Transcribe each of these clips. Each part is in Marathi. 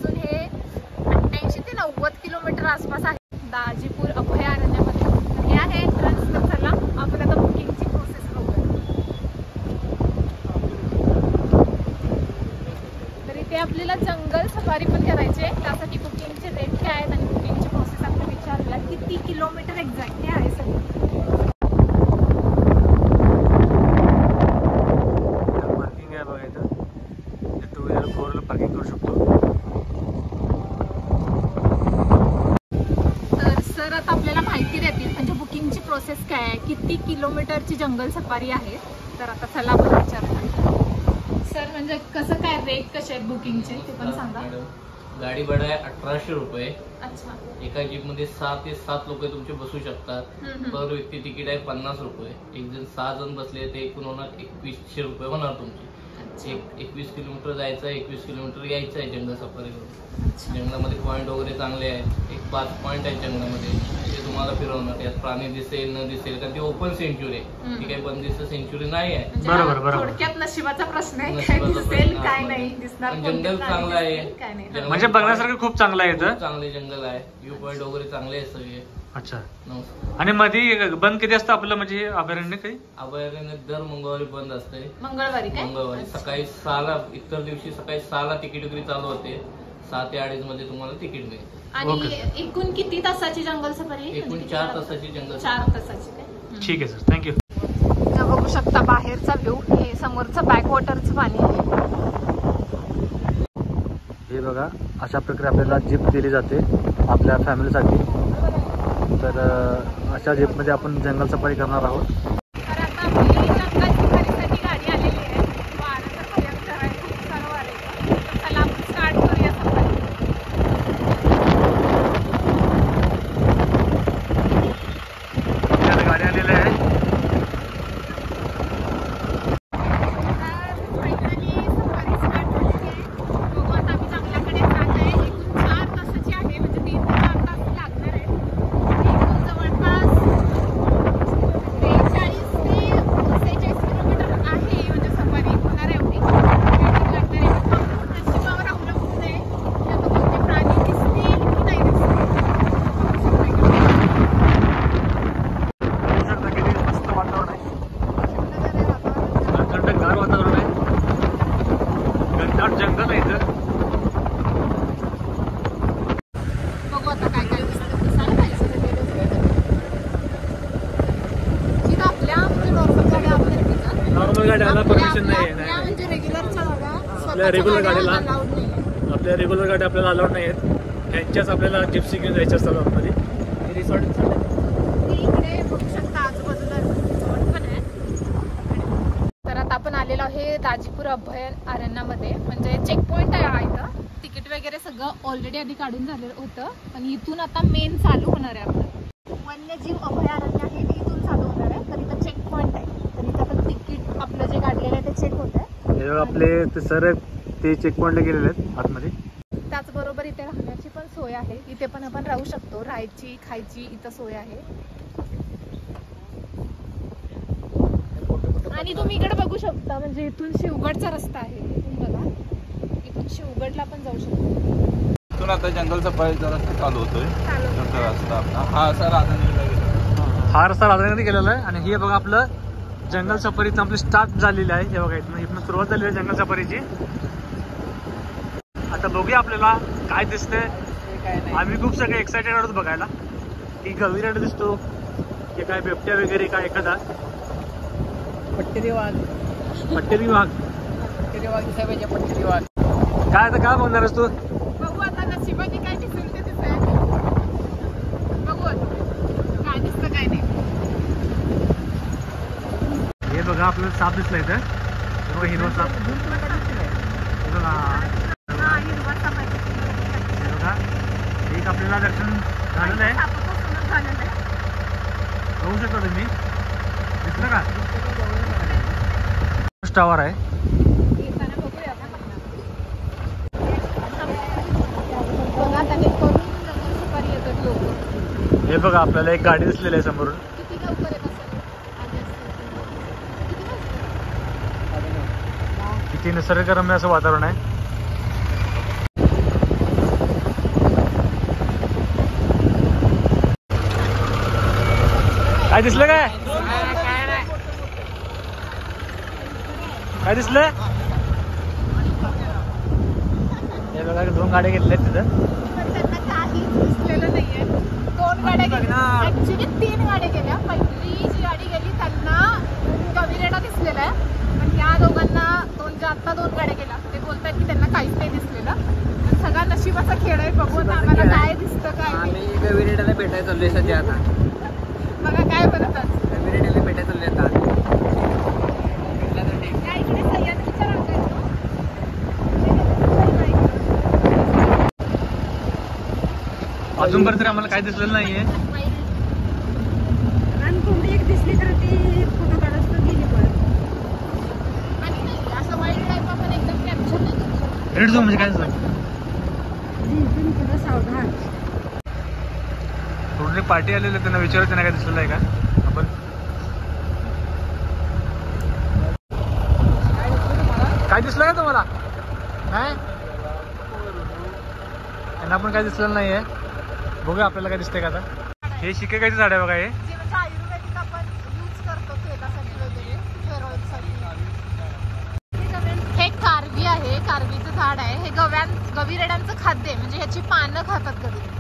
पासून हे 88 ते 90 किलोमीटर आसपास आहे दाजीपूर अभयारण्यामध्ये. हे आहे एंट्रन्स. तर चला आपण आता बुकिंगची प्रोसेस बघूया. तर इथे आपल्याला जंगल सफारी पण करायची आहे. त्यासाठी बुकिंगचे रेट काय आहेत आणि बुकिंगची प्रोसेस आपण विचारूया. किती किलोमीटर एक्झॅक्टली आहे सगळं. पार्किंग आहे बघा इथं. 2 व्हीलर 4 व्हीलर पार्किंग करू शकतो. तर आता आपल्याला माहिती देतील म्हणजे बुकिंगची प्रोसेस काय आहे, किती किलोमीटरची जंगल सफारी आहे. तर आता चला आपण विचारूया. सर म्हणजे कसं काय रेट कसे आहेत बुकिंगचे ते पण सांगा. गाडी भाडं आहे 1800 रुपये. अच्छा. एका जीप मध्ये 6 ते 7 लोक तुमचे बसू शकतात. पर व्यक्ती तिकीट आहे 50 रुपये. एक जण 6 जण बसले ते एकूण होणार 2100 रुपये होणार तुमचे. 21 किलोमीटर जायचं आहे, 21 किलोमीटर यायचं आहे जंगल सफारीवर. जंगलामध्ये पॉईंट वगैरे चांगले आहेत. एक 5 पॉईंट आहेत जंगलामध्ये, ते तुम्हाला फिरवणार. यात प्राणी दिसेल न दिसेल, कारण ती ओपन सेंच्युरी आहे, ती काही बंदिस्त सेंच्युरी नाही आहे. बरोबर बरोबर. थोडक्यात नशिबाचा प्रश्न आहे, काय दिसेल काय नाही दिसणार. जंगल चांगलं आहे, म्हणजे बघण्यासारखं खूप चांगलं आहे इथं. चांगले जंगल आहे, व्ह्यू पॉईंट वगैरे चांगले आहे सगळे. अच्छा. नमस्कार. आणि मध्ये बंद किती असतं आपलं म्हणजे अभयारण्य काही? अभयारण्य दर मंगळवारी बंद असते. मंगळवारी काय? मंगळवारी सकाळी 6ला, इतर दिवशी सकाळी 6ला तिकीट विक्री चालू होते. 6 ते 2:30 मध्ये तुम्हाला तिकीट मिळेल. आणि एकूण किती तासाची जंगल सफारी? एकूण 4 तासाची जंगल. 4 तासाची काय? ठीक आहे सर, थँक्यू. बघू शकता बाहेरचा व्ह्यू. हे समोरचं बॅक वॉटरचं पाणी आहे. हे बघा, अशा प्रकारे आपल्याला जीप दिली जाते आपल्या फॅमिलीसाठी. तर अशा जीपमध्ये आपण जंगल सफारी करणार आहोत. तर आता आपली जंगल सफारीसाठी गाडी आलेली आहे. वारं तर भयंकर आहे, खूप सारं वारं आहे. तर चला आपण स्टार्ट करूया सफारी. गाडी आलेली आहे. गाड्याला परमिशन नाही आहे. रेग्युलर गाडीला, आपल्या रेग्युलर गाड्या आपल्याला अलाउड नाही आहेत. ह्यांच्याच आपल्याला जिप्सी घेऊन जायच्या असतात आतमध्ये. रिसॉर्ट इकडे बघू शकता आजूबाजूला रिसॉर्ट पण आहे. तर आता आपण आलेलो आहे दाजीपूर अभयारण्यामध्ये. म्हणजे चेक पॉईंट आहे हा इथं. तिकीट वगैरे सगळं ऑलरेडी आधी काढून झालेलं होतं, पण इथून आता मेन चालू होणार आहे आपलं. वन्यजीव अभयारण्य आहे ते इथून चालू होणार आहे. तर इथं चेक पॉईंट आहे. तर इथं आपण तिकीट आपलं जे काढलेलं आहे ते चेक होत आहे. आपले ते सर ते चेक पॉईंटला गेलेले आहेत आतमध्ये. त्याचबरोबर इथे राहण्याची पण सोय आहे. इथे पण आपण राहू शकतो. राहायची खायची इथं सोय आहे. आणि तुम्ही इकडे बघू शकता, म्हणजे इथून शिवगडचा रस्ता आहे. इथून बघा, इथून शिवगडला पण जाऊ शकतो. इथून आता जंगल सफारी रस्ता चालू होतोय. रस्ता आपला हा रस्ता राधानगरी गेलेला आहे. आणि हे बघा आपलं जंगल सफारीचं आपली स्टार्ट झालेली आहे. हे बघा इथून सुरुवात झालेली आहे जंगल सफारीची. आता बघूया आपल्याला काय दिसतंय. आम्ही खूप सगळे एक्सायटेड आहोत बघायला की गविराट दिसतो की काय बिबट्या वगैरे काय एखादा पट्टेरी वाघ दिसाय पाहिजे. पट्टेरी वाघ काय आता काय बघणार आहेस तू? बघू आता नशिबाने काय दिसेल ते दिसेल. बघू आता काय दिसतं काय नाही. हे बघा आपल्याला साप दिसला इथं. हिरवा साप. एक आपल्याला दर्शन झालेलं आहे. बघू शकता तुम्ही, दिसलं का? टावर आहे. हे बघा आपल्याला एक गाडी दिसलेली आहे समोरून. किती निसर्गरम्य असं वातावरण आहे. काय दिसलं काय काय दिसलं हे बघा 2 गाड्या घेतल्या तिथं पण त्यांना काहीच दिसलेलं नाहीये. 2 गाड्या गेल्या, ऍक्च्युली 3 गाड्या गेल्या. पहिली जी गाडी गेली त्यांना गविरेडा दिसलेला आहे, पण या दोघांना आता 2 गाड्या गेल्या ते बोलतात की त्यांना काहीच नाही दिसलेलं. सगळा नशिबाचा खेळ आहे. बघून आम्हाला काय दिसतं काय आम्ही गविरेड्याला भेटायला चाललोय सध्या आता. बघा काय बनतात गविरेड्याला भेटायला चाललोय आता. इकडे सह्याद्रीच्या रांगा आहेत. अजूनपर्यंत आम्हाला काय दिसलेलं नाहीये. रणकुंडी एक दिसली तर ती फोटो काढत गेली परत. आणि नाही असं वाईल्ड लाईफ आपण एकदम कॅप्चर नाही करू शकत. रेड झोन म्हणजे काय झालं सावधान. थोडी पार्टी आलेली त्यांना विचारू त्यांना काय दिसलेलं आहे का आपण काय दिसलं का तुम्हाला नाही त्यांना पण काय दिसलेलं नाहीये. बघूया आपल्याला काय दिसतंय का आता. हे शिकेकाची झाड आहे बघा. हे जे म्हणजे आयुर्वेदिक आपण यूज करतो तेलासाठी वगैरे, हेअर ऑइलसाठी. हे कारवी आहे, कारवीचं झाड आहे. हे गविरेड्यांचं खाद्य आहे, म्हणजे ह्याची पानं खातात गविरेड.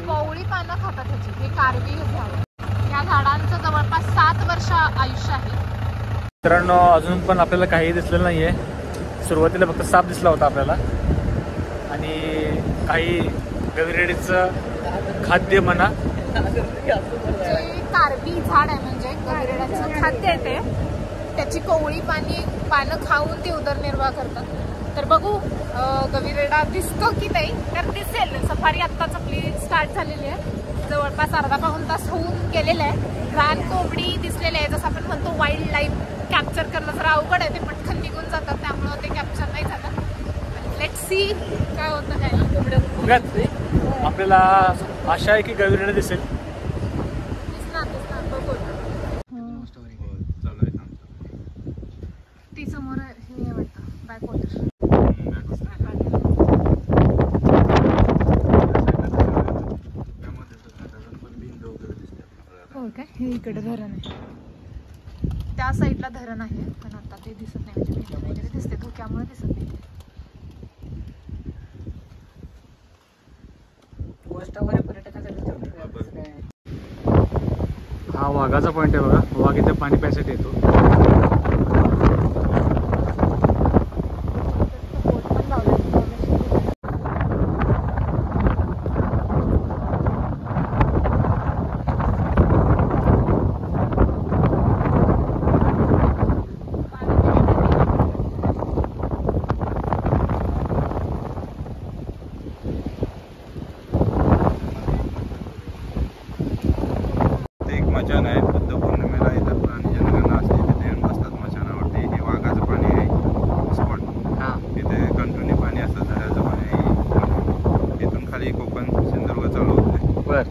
कवळी पानं खातात ह्याची. हे कारवी हे झाड. या झाडांचं जवळपास 7 वर्ष आयुष्य आहे. मित्रांनो अजून पण आपल्याला काही दिसलेलं नाहीये. सुरुवातीला फक्त साप दिसला होता आपल्याला आणि काही गविरेडीचं खाद्य म्हणा. जे कारवी झाड आहे म्हणजे गविरेड्यांचं खाद्य आहे ते. त्याची कोवळी पानं खाऊन ते उदरनिर्वाह करतात. तर बघू गविरेडा दिसतो की नाही. तर दिसेल. सफारी आत्ताच आपली स्टार्ट झालेली आहे. जवळपास अर्धा-पाऊण तास होऊन गेलेला आहे. रान कोंबडी दिसलेले आहे. जसं आपण म्हणतो वाईल्ड लाईफ कॅप्चर करणं जरा अवघड आहे. ते पटकन निघून जातात, त्यामुळं ते कॅप्चर नाही झालं. लेट्स सी काय होतं काय. आपल्याला आशा आहे की गविरेडा दिसेल. दिसणार बघू. ती समोर हे वाटतं बॅकवॉटर. हो काय. हे इकडे धरण आहे, त्या साईडला धरण आहे, पण आता ते दिसत नाही. म्हणजे भिंत वगैरे दिसते, धुक्यामुळे दिसत नाही. हा वाघाचा पॉइंट आहे बघा. वाघ इथे पाणी प्यायसाठी येतो. मचान आहे. बुद्ध पौर्णिमेला येतात प्राणी जनगणना असते, तिथे येऊन बसतात मचानावरती. हे वाघाचं पाणी आहे स्पॉट. तिथे कंटिन्यू पाणी असतं, झऱ्याचं पाणी आहे. तिथून खाली कोकण सिंधुदुर्ग चालू होते. कोकण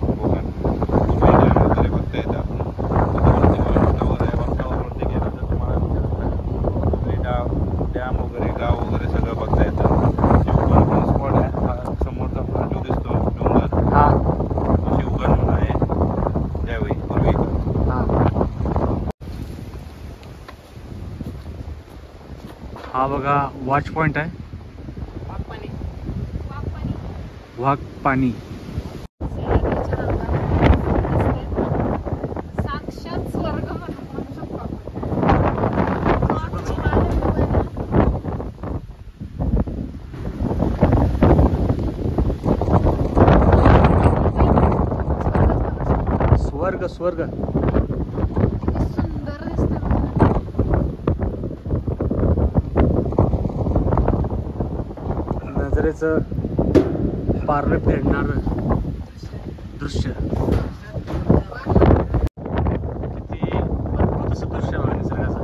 डॅम वगैरे बघता येतं. वरती गेलं तर तुम्हाला डॅम वगैरे गाव वगैरे सगळं बघता येतं. शिवगड पण स्पॉट आहे. समोरचा फाटू दिसतो डोंगर, शिवगड म्हणून आहे. त्यावेळी हा बघा वॉच पॉइंट आहे. वाघ पाणी. साक्षात स्वर्ग म्हणू शकतो स्वर्ग स्वर्ग. सुंदर दिसतं. नजरेचं पारवे फेडणार दृश्य. किती अद्भुत असं दृश्य बघा निसर्गाचं.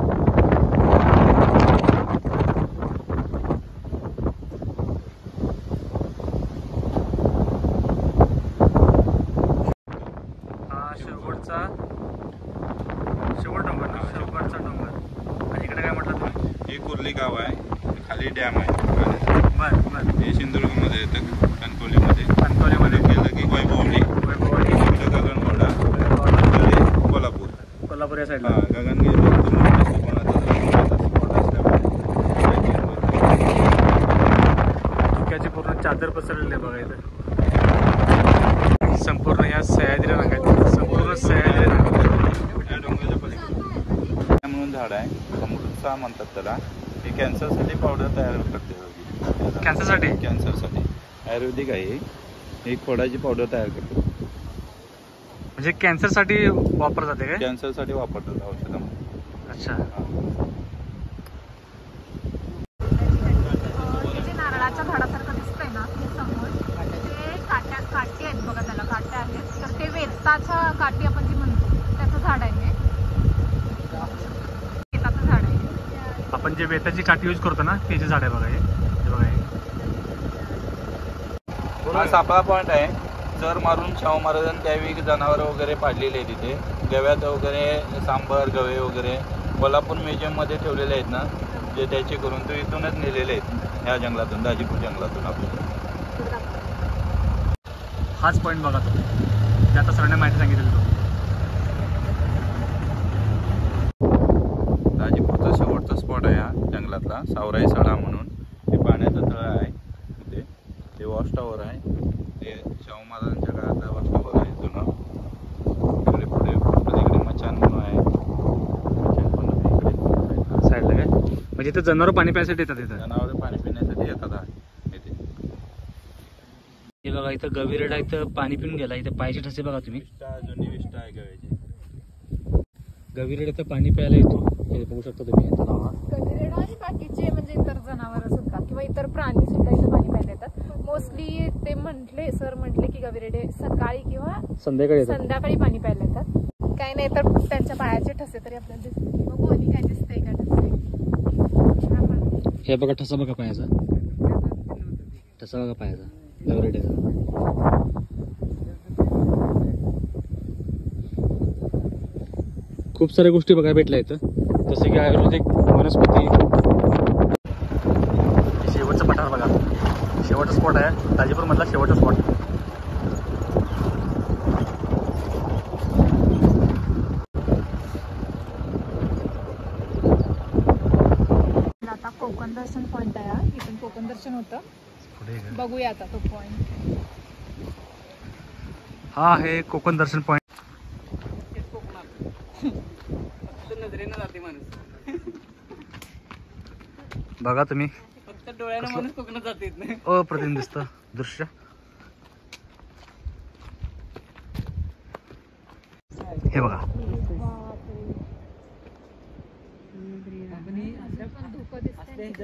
हा शेवगडचा शेवगडचा डोंगर. आणि इकडे काय म्हटलं तुम्ही. हे कुर्ली गाव आहे. खाली डॅम आहे. बरं हे सिंधुदुर्गमध्ये येतं. कणकवलीमध्ये गेलं की वैभववाडी, इकडे गगनबावडा. साईडला. हा गगनगिरी धुक्याची पूर्ण चादर पसरलेली आहे बघा इथं. संपूर्ण या सह्याद्री रंगात, संपूर्ण सह्याद्री रंग. या डोंगराच्या पलीकडे म्हणून झाड आहे, अमृतसा म्हणतात त्याला. हे कॅन्सरसाठी पावडर तयार करते. कॅन्सरसाठी? कॅन्सरसाठी आयुर्वेदिक आहे. ही खोडाची पावडर तयार करतो. म्हणजे कॅन्सरसाठी वापरलं जाते काय? कॅन्सरसाठी वापरतात औषधामध्ये. अच्छा. हे जे नारळाच्या झाडासारखं दिसतंय ना हे समोर, ते काठी आहेत बघा, त्याला काट्या आहेत. तर ते वेताच्या काठी आपण जी म्हणतो त्याचं झाड आहे हे. वेताचं झाड आहे. आपण जे वेताची काठी यूज करतो ना त्याचे झाड आहे बघा हे. बघा हे. हा सापळा पॉइंट आहे. चर मारून शाहू महाराजांनी त्यावेळी जनावर वगैरे पाडलेले आहे तिथे. गव्यात वगैरे सांबर गवे वगैरे कोल्हापूर म्युझियममध्ये ठेवलेले आहेत ना, जे त्याचे करून तो इथूनच नेलेले आहेत ह्या जंगलातून, दाजीपूर जंगलातून. आपल्याला हाच पॉईंट बघा तो, जे आता सरांनी माहिती सांगितली तो. दाजीपूरचा शेवटचा स्पॉट आहे हा जंगलातला, सावराई साडा म्हणून. हे पाण्याचं तळ आहे तिथे. ते वॉच टॉवर आहे. ते शाहू महाराजांच्या काळातलं वॉच टॉवर आहे जुनं. इकडे पुढे इकडे मचान म्हणून आहे. मचान पण इकडे साईडला काय? म्हणजे इथं जनावर पाणी प्यायसाठी येतात इथं. जनावर पाणी पिण्यासाठी येतात इथे. हे बघा इथं गवीरेडा इथं पाणी पिऊन गेला. इथं पायाचे ठसे बघा तुम्ही. जुनी विष्टा आहे गव्याची. गवीरेडा इथं पाणी प्यायला येतो. हे बघू शकता तुम्ही. गवीरेडा आणि बाकीचे म्हणजे इतर जनावर सुद्धा किंवा इतर प्राणी सुद्धा इथं पाणी प्यायला येतात. मोस्टली ते सर म्हटले की गवीरेडे सकाळी किंवा संध्याकाळी पाणी प्यायला येतात. काही नाही तर त्यांच्या पायाचे ठसे तरी आपल्याला दिसते. बघू आणि काय दिसतंय का ठसे. हे बघा ठसा बघा पायाचा. ठसा बघा पायाचा गवीरेड्याचा. खूप साऱ्या गोष्टी बघायला भेटल्या इथं, जसे की आयुर्वेदिक वनस्पती. शेवटचं पठार बघा, शेवटचा स्पॉट आहे दाजीपूर मधला शेवटचा स्पॉट. आता कोकण दर्शन पॉइंट आहे. इथून कोकण दर्शन होतं. बघूया आता तो पॉइंट. हा आहे कोकण दर्शन पॉइंट. नजरेनं जाते माणूस. बघा तुम्ही, फक्त डोळ्यानं माणूस कोकणात जाते. अप्रतिम दिसतं दृश्य. हे बघा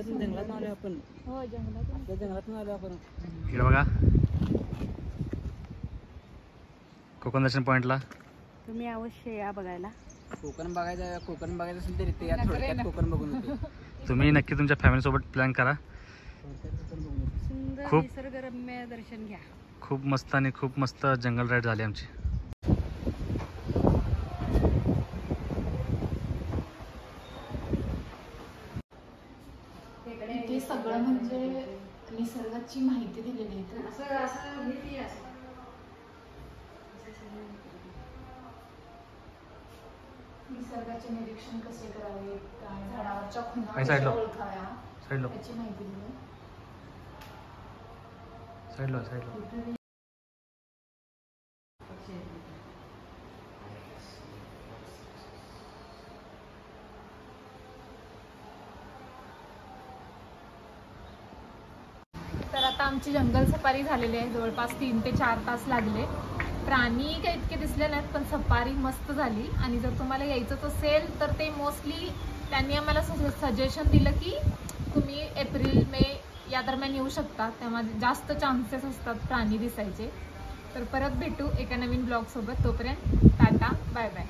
जंगलात आलो आपण. हो जंगलातून. जंगलातून आलो आपण. इकडे बघा कोकण दर्शन पॉइंटला. तुम्ही अवश्य या बघायला. कोकण बघायचं असेल तर इथे या. थोडक्यात कोकण बघून होते. तुम्ही नक्की तुमच्या फॅमिली सोबत प्लॅन करा. सुंदर खूप निसर्गरम्य दर्शन घ्या. खूप मस्त आणि खूप मस्त जंगल राईड झाली आमची. इथे सगळं म्हणजे निसर्गाची माहिती दिलेली आहे. निसर्गाचे निरीक्षण कसे करावे, झाडावरच्या खुणा कशा ओळखाव्या याची माहिती दिली. साईडला तर आता आमची जंगल सफारी झालेली आहे. जवळपास 3 ते 4 तास लागले. प्राणी काही इतके दिसले नाहीत, पण सफारी मस्त झाली. आणि जर तुम्हाला यायचंच असेल तर ते मोस्टली त्यांनी आम्हाला सजेशन दिलं की तुम्ही एप्रिल मे या दरम्यान येऊ शकता, त्यामध्ये जास्त चान्सेस असतात प्राणी दिसायचे. तर परत भेटू एका नवीन ब्लॉग सोबत. तोपर्यंत टाटा बाय बाय.